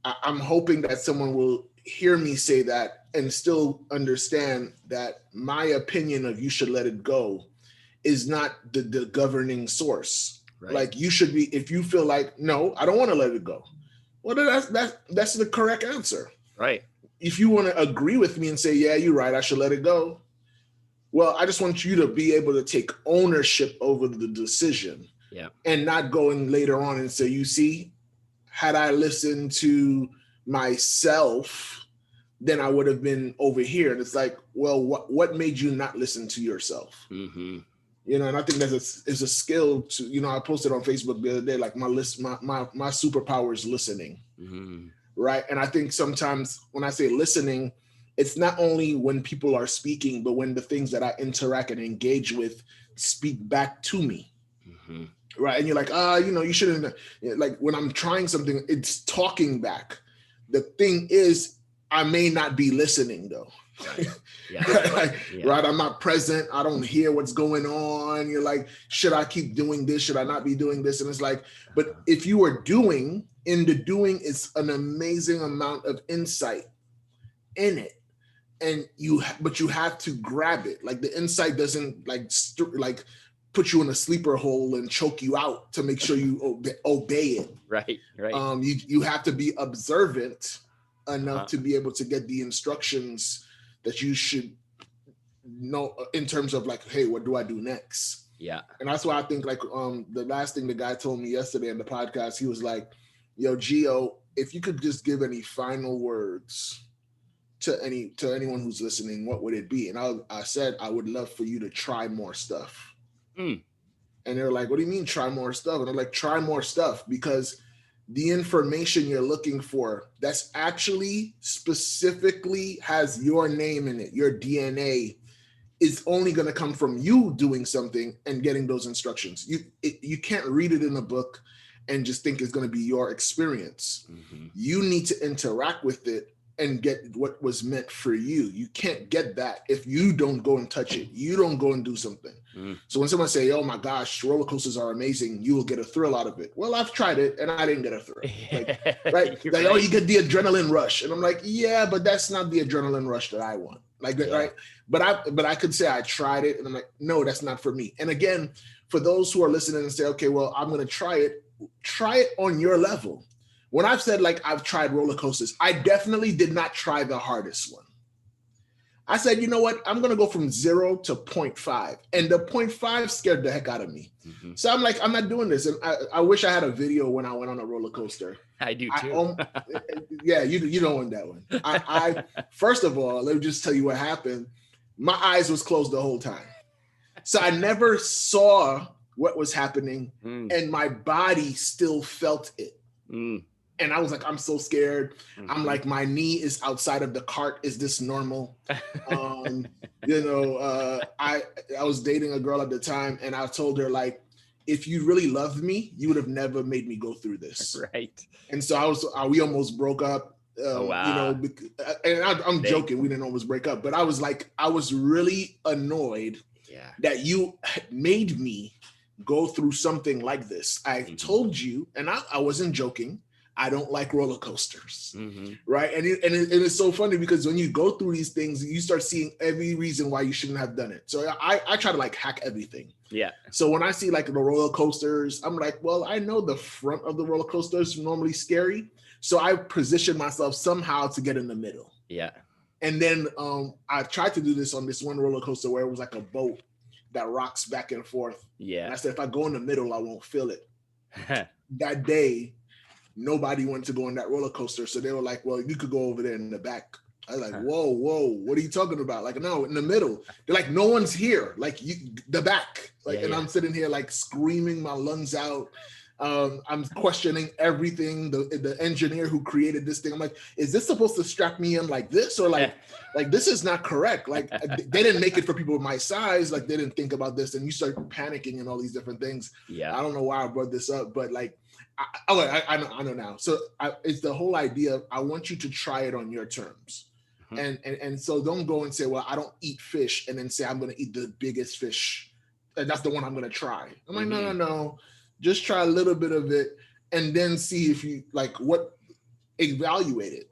I'm hoping that someone will hear me say that and still understand that my opinion of you should let it go is not the governing source. Right. Like, you should be, if you feel like, no, I don't want to let it go, well, that's the correct answer. Right. If you want to agree with me and say, yeah, you're right, I should let it go, well, I just want you to be able to take ownership over the decision. Yeah. And not going later on and say, you see, had I listened to myself, then I would have been over here. And it's like, well, what made you not listen to yourself? You know, and I think that is a skill to, you know, I posted on Facebook the other day, like, my superpower is listening. Right. And I think sometimes when I say listening, it's not only when people are speaking, but when the things that I interact and engage with speak back to me. Right. And you're like, you know, you shouldn't, like, when I'm trying something, it's talking back. The thing is, I may not be listening though. Right. Yeah. Right. I'm not present. I don't hear what's going on. You're like, should I keep doing this? Should I not be doing this? And it's like, but if you are doing, in the doing, it's an amazing amount of insight in it. And you have to grab it. Like, the insight doesn't like put you in a sleeper hole and choke you out to make sure you obey it. Right. You have to be observant enough to be able to get the instructions that you should know in terms of, like, hey, what do I do next? Yeah. And that's why I think, like, the last thing the guy told me yesterday in the podcast, he was like, yo, Geo, if you could just give any final words to anyone who's listening, what would it be? And I said, I would love for you to try more stuff. And they're like, what do you mean try more stuff? And I'm like, try more stuff, because the information you're looking for that's actually specifically has your name in it, your DNA, is only going to come from you doing something and getting those instructions. You can't read it in a book and just think it's going to be your experience. You need to interact with it and get what was meant for you. You can't get that if you don't go and touch it. You don't go and do something. So when someone say, oh my gosh, roller coasters are amazing, you will get a thrill out of it. Well, I've tried it and I didn't get a thrill. Like, right? Like, oh, you get the adrenaline rush. And I'm like, yeah, but that's not the adrenaline rush that I want. Like, right? But I could say I tried it and I'm like, no, that's not for me. And again, for those who are listening and say, okay, well, I'm going to try it on your level. When I've said, like, I've tried roller coasters, I definitely did not try the hardest one. I said, you know what? I'm going to go from 0 to 0.5. And the 0.5 scared the heck out of me. Mm-hmm. So I'm like, I'm not doing this. And I wish I had a video when I went on a roller coaster. I do too. Yeah, you don't want that one. I first of all, let me just tell you what happened. My eyes was closed the whole time. So I never saw what was happening, and my body still felt it. And I was like, I'm so scared. I'm like, my knee is outside of the cart. Is this normal? I was dating a girl at the time, and I told her, like, if you really loved me, you would have never made me go through this. Right. And so we almost broke up. Wow. And I'm joking. We didn't almost break up, but I was like, I was really annoyed that you made me go through something like this. I told you, and I wasn't joking, I don't like roller coasters, right? And it's so funny because when you go through these things, you start seeing every reason why you shouldn't have done it. So I try to like hack everything. Yeah. So when I see like the roller coasters, I'm like, well, I know the front of the roller coaster is normally scary. So I position myself somehow to get in the middle. Yeah. And then I tried to do this on this one roller coaster where it was like a boat that rocks back and forth. Yeah. And I said, if I go in the middle, I won't feel it. That day, nobody wanted to go on that roller coaster. So they were like, well, you could go over there in the back. I was like, whoa, what are you talking about? Like, no, in the middle. They're like, no one's here. Like, the back. Like, I'm sitting here like screaming my lungs out. I'm questioning everything. The engineer who created this thing, I'm like, is this supposed to strap me in like this? Or like this is not correct. Like, they didn't make it for people my size. Like, they didn't think about this. And you start panicking and all these different things. Yeah. I don't know why I brought this up, but like, I know now. So it's the whole idea of, I want you to try it on your terms. And so don't go and say, well, I don't eat fish, and then say, I'm going to eat the biggest fish. And that's the one I'm going to try. I'm like, no. Just try a little bit of it and then see if you like evaluate it.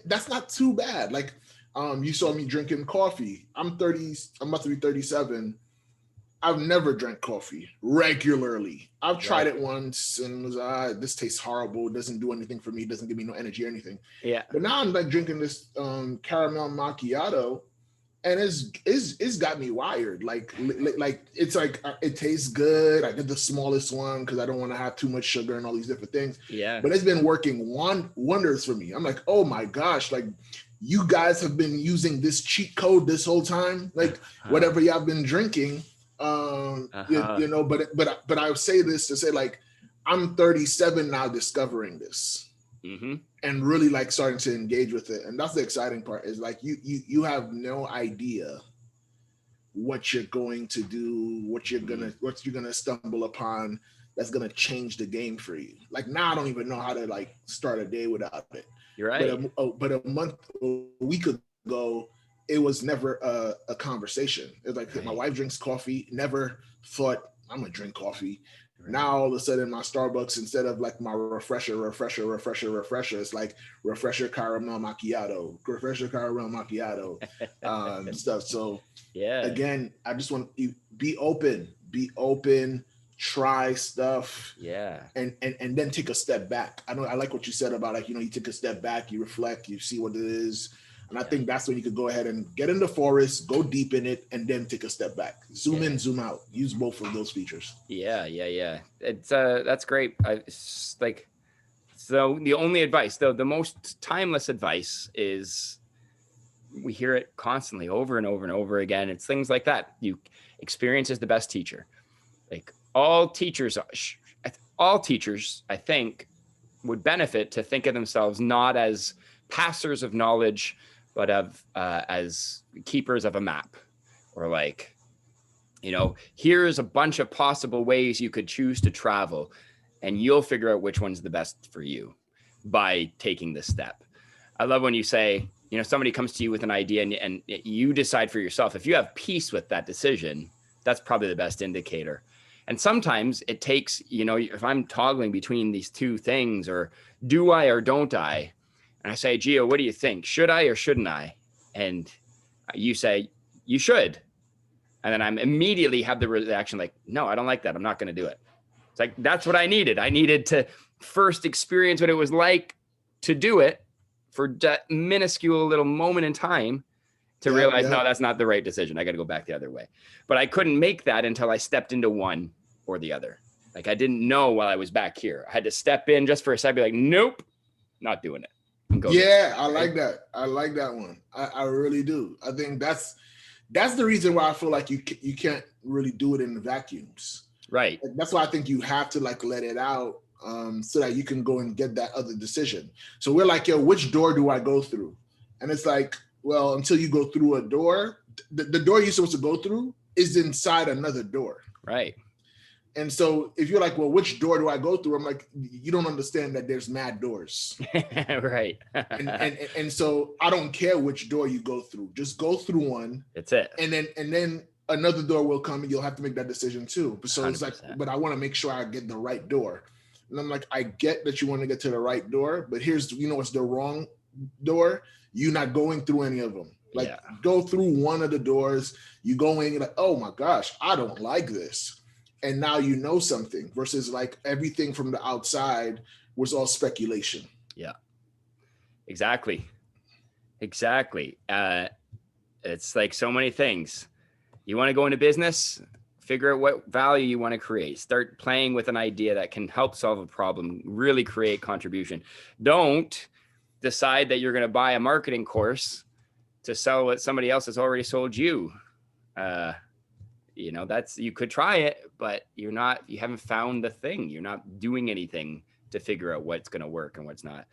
That's not too bad. Like, you saw me drinking coffee. I'm 30, I'm about to be 37. I've never drank coffee regularly. I've tried it once and was this tastes horrible. It doesn't do anything for me. It doesn't give me no energy or anything. Yeah. But now I'm like drinking this caramel macchiato, and it's got me wired. Like it's like it tastes good. I get the smallest one because I don't want to have too much sugar and all these different things. Yeah. But it's been working wonders for me. I'm like, oh my gosh, like you guys have been using this cheat code this whole time. Like whatever y'all been drinking. But I would say this to say, like, I'm 37 now discovering this and really like starting to engage with it. And that's the exciting part, is like you have no idea what you're going to do, what you're gonna stumble upon that's gonna change the game for you. Like, now I don't even know how to like start a day without it. You're right. But a week ago, it was never a conversation. It's like, my wife drinks coffee, never thought I'm gonna drink coffee. Right. Now all of a sudden my Starbucks, instead of like my refresher, it's like refresher caramel macchiato, stuff. So again, I just want you be open, try stuff. Yeah. And then take a step back. I like what you said about, like, you take a step back, you reflect, you see what it is. And I think that's when you could go ahead and get in the forest, go deep in it, and then take a step back. Zoom in, zoom out. Use both of those features. Yeah. It's that's great. So the only advice, though, the most timeless advice is, we hear it constantly over and over and over again. It's things like that. Experience is the best teacher. Like, all teachers, I think, would benefit to think of themselves not as passers of knowledge, but as keepers of a map, or like, here's a bunch of possible ways you could choose to travel, and you'll figure out which one's the best for you by taking this step. I love when you say, somebody comes to you with an idea and you decide for yourself. If you have peace with that decision, that's probably the best indicator. And sometimes it takes, if I'm toggling between these two things, or do I or don't I? And I say, Geo, what do you think? Should I or shouldn't I? And you say, you should. And then I'm immediately have the reaction like, no, I don't like that. I'm not going to do it. It's like, that's what I needed. I needed to first experience what it was like to do it for that minuscule little moment in time. to realize, no, that's not the right decision. I got to go back the other way. But I couldn't make that until I stepped into one or the other. Like I didn't know while I was back here. I had to step in just for a second, be like, nope, not doing it. I like that. I like that one. I really do. I think that's the reason why I feel like you can't really do it in the vacuums. Right. That's why I think you have to like let it out so that you can go and get that other decision. So we're like, yo, which door do I go through? And it's like, well, until you go through a door, the door you're supposed to go through is inside another door. Right. And so if you're like, well, which door do I go through? I'm like, you don't understand that there's mad doors. Right. and so I don't care which door you go through. Just go through one. That's it. And then another door will come and you'll have to make that decision too. So 100%. It's like, but I want to make sure I get the right door. And I'm like, I get that you want to get to the right door, but here's, what's the wrong door? You're not going through any of them. Like go through one of the doors, you go in, you're like, oh my gosh, I don't like this. And now you know something versus like everything from the outside was all speculation. Yeah, exactly. It's like so many things. You want to go into business, figure out what value you want to create. Start playing with an idea that can help solve a problem, really create contribution. Don't decide that you're going to buy a marketing course to sell what somebody else has already sold you. You could try it, but you haven't found the thing. You're not doing anything to figure out what's going to work and what's not.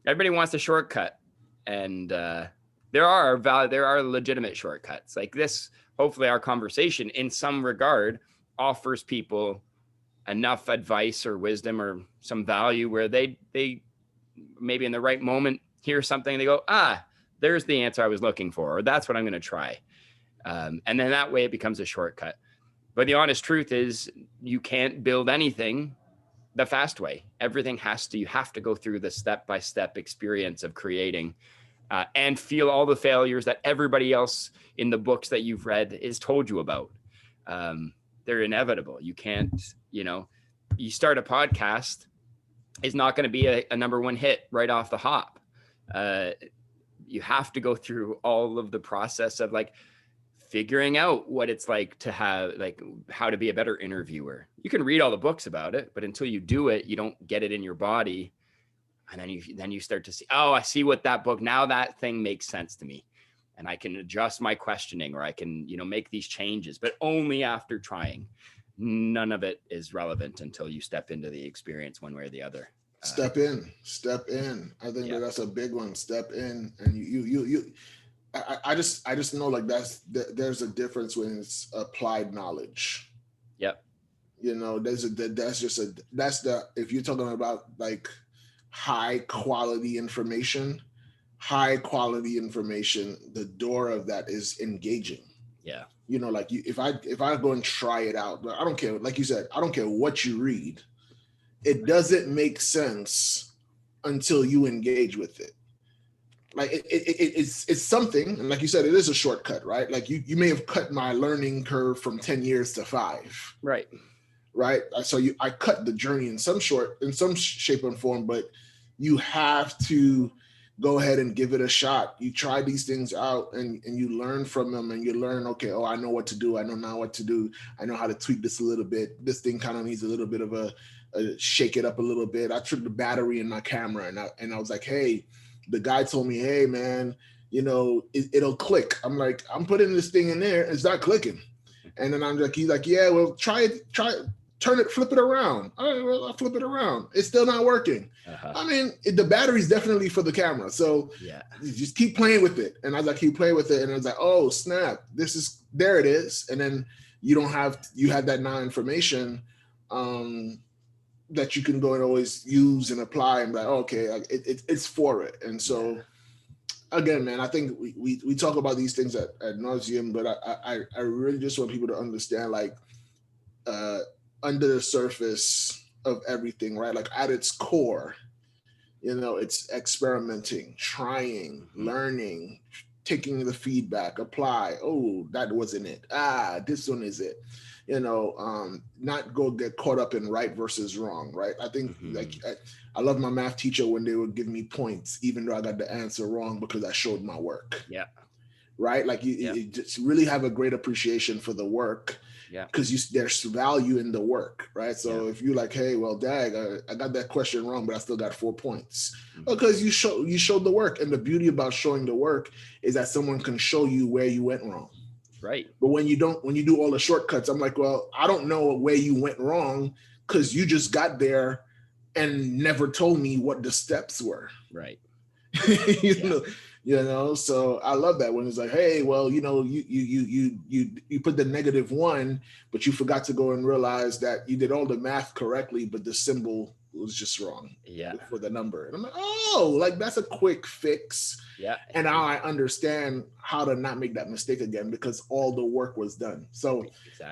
Everybody wants a shortcut, and there are legitimate shortcuts like this. Hopefully our conversation in some regard offers people enough advice or wisdom or some value where they maybe in the right moment hear something, they go, there's the answer I was looking for, or that's what I'm going to try. And then that way it becomes a shortcut. But the honest truth is you can't build anything the fast way. Everything you have to go through the step-by-step experience of creating and feel all the failures that everybody else in the books that you've read is told you about. They're inevitable. You can't, you start a podcast, it's not going to be a number one hit right off the hop. You have to go through all of the process of like figuring out what it's like to have, like how to be a better interviewer. You can read all the books about it, but until you do it, you don't get it in your body. And then you start to see, I see what that book, now that thing makes sense to me. And I can adjust my questioning, or I can, make these changes, but only after trying. None of it is relevant until you step into the experience one way or the other. Step in. I think that's a big one. Step in, and I just know like there's a difference when it's applied knowledge. Yep. If you're talking about like high quality information, the door of that is engaging. Yeah. Like if I go and try it out, I don't care. Like you said, I don't care what you read. It doesn't make sense until you engage with it. Like it's something, and like you said, it is a shortcut, right? Like you may have cut my learning curve from 10 years to 5. Right. So I cut the journey in some shape and form, but you have to go ahead and give it a shot. You try these things out and you learn from them, and you learn, okay, I know what to do. I know now what to do. I know how to tweak this a little bit. This thing kind of needs a little bit of a shake it up a little bit. I took the battery in my camera and I was like, hey, the guy told me, hey man, it'll click. I'm like, I'm putting this thing in there. It's not clicking. And then he's like, yeah, well, try it, turn it, flip it around. All right, well, I'll flip it around. It's still not working. Uh-huh. I mean, the battery's definitely for the camera. So you just keep playing with it. And I was like, keep playing with it. And I was like, oh snap, there it is. And then you have that now information that you can go and always use and apply and be like, okay, it's for it. And so again, man, I think we talk about these things at nauseum, but I really just want people to understand, like, under the surface of everything, right? Like at its core, it's experimenting, trying, learning, taking the feedback, apply. Oh, that wasn't it. This one is it. Not go get caught up in right versus wrong, right? I think I love my math teacher when they would give me points, even though I got the answer wrong because I showed my work. Yeah. right? Like you just really have a great appreciation for the work. Yeah. Because there's value in the work, right? So if you like, hey, well, dag, I got that question wrong, but I still got 4 points. Because you showed the work. And the beauty about showing the work is that someone can show you where you went wrong. Right. But when you do all the shortcuts, I'm like, well, I don't know where you went wrong because you just got there and never told me what the steps were. Right. you know, so I love that when it's like, hey, well, you put the -1, but you forgot to go and realize that you did all the math correctly, but the symbol was just wrong for the number. And I'm like, oh, like that's a quick fix. Yeah. And now I understand how to not make that mistake again because all the work was done. So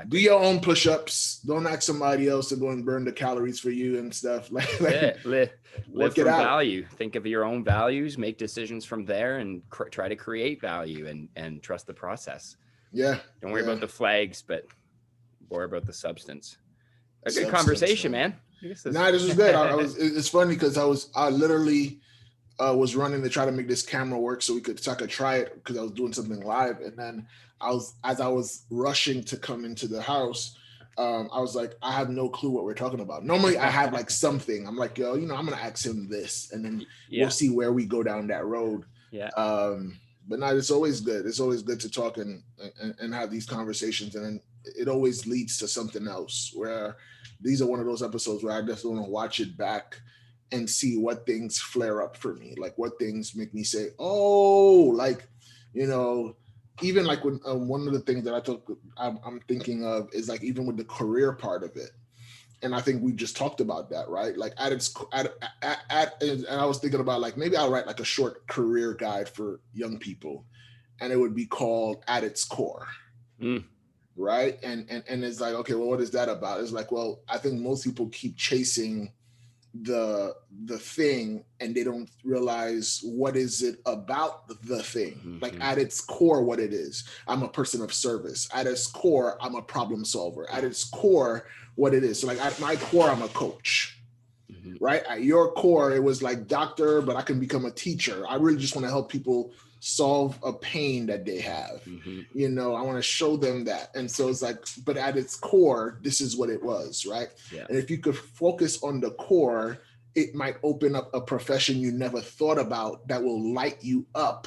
do your own push-ups. Don't ask somebody else to go and burn the calories for you and stuff. Live from value. Think of your own values, make decisions from there, and try to create value and trust the process. Yeah. Don't worry about the flags, but worry about the substance. A good conversation, man. This was good. It's funny because I literally was running to try to make this camera work so I could try it because I was doing something live. And then as I was rushing to come into the house, I was like, I have no clue what we're talking about. Normally I have like something. I'm like, yo, I'm going to ask him this and then we'll see where we go down that road. Yeah. But no, it's always good. It's always good to talk and have these conversations. And then it always leads to something else where these are one of those episodes where I just want to watch it back and see what things flare up for me. Like what things make me say, oh, like, even like when one of the things that I'm thinking of is like, even with the career part of it. And I think we just talked about that, right? Like and I was thinking about like, maybe I'll write like a short career guide for young people and it would be called At Its Core. Right. And it's like, okay, well, what is that about? It's like, well, I think most people keep chasing the thing and they don't realize what is it about the thing. Like at its core, what it is. I'm a person of service. At its core, I'm a problem solver. At its core, what it is. So like at my core, I'm a coach. Right. At your core, it was like doctor, but I can become a teacher. I really just want to help people solve a pain that they have. I want to show them that. And so it's like, but at its core, this is what it was, right? Yeah. And if you could focus on the core, it might open up a profession you never thought about that will light you up.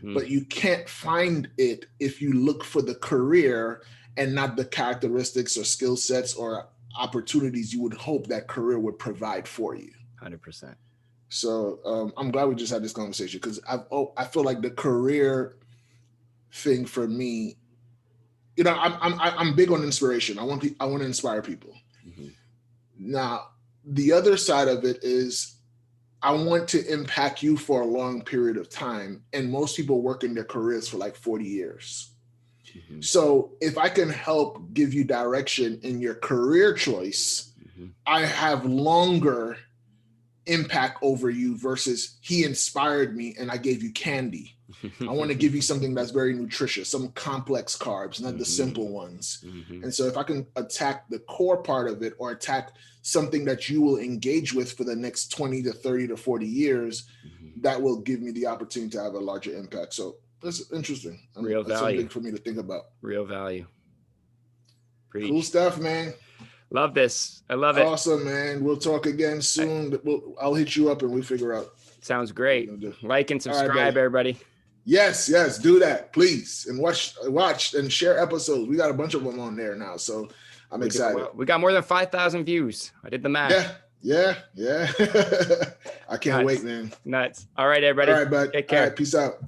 But you can't find it if you look for the career and not the characteristics or skill sets or opportunities you would hope that career would provide for you. 100%. So I'm glad we just had this conversation because I feel like the career thing for me, I'm big on inspiration. I want to inspire people. Now, the other side of it is I want to impact you for a long period of time. And most people work in their careers for like 40 years. So if I can help give you direction in your career choice, I have longer impact over you versus he inspired me and I gave you candy. I want to give you something that's very nutritious, some complex carbs, not the simple ones. And so if I can attack the core part of it or attack something that you will engage with for the next 20 to 30 to 40 years, that will give me the opportunity to have a larger impact. So that's interesting. Real that's value. Something for me to think about. Real value. Preach. Cool stuff, man. Love this. I love it. Awesome, man. We'll talk again soon. I'll hit you up and we figure out. Sounds great. Like and subscribe, everybody. Yes, do that, please. And watch and share episodes. We got a bunch of them on there now, so I'm excited. We got more than 5,000 views. I did the math. Yeah. I can't wait, man. Nuts. All right, everybody. All right, bud. Take care. All right, peace out.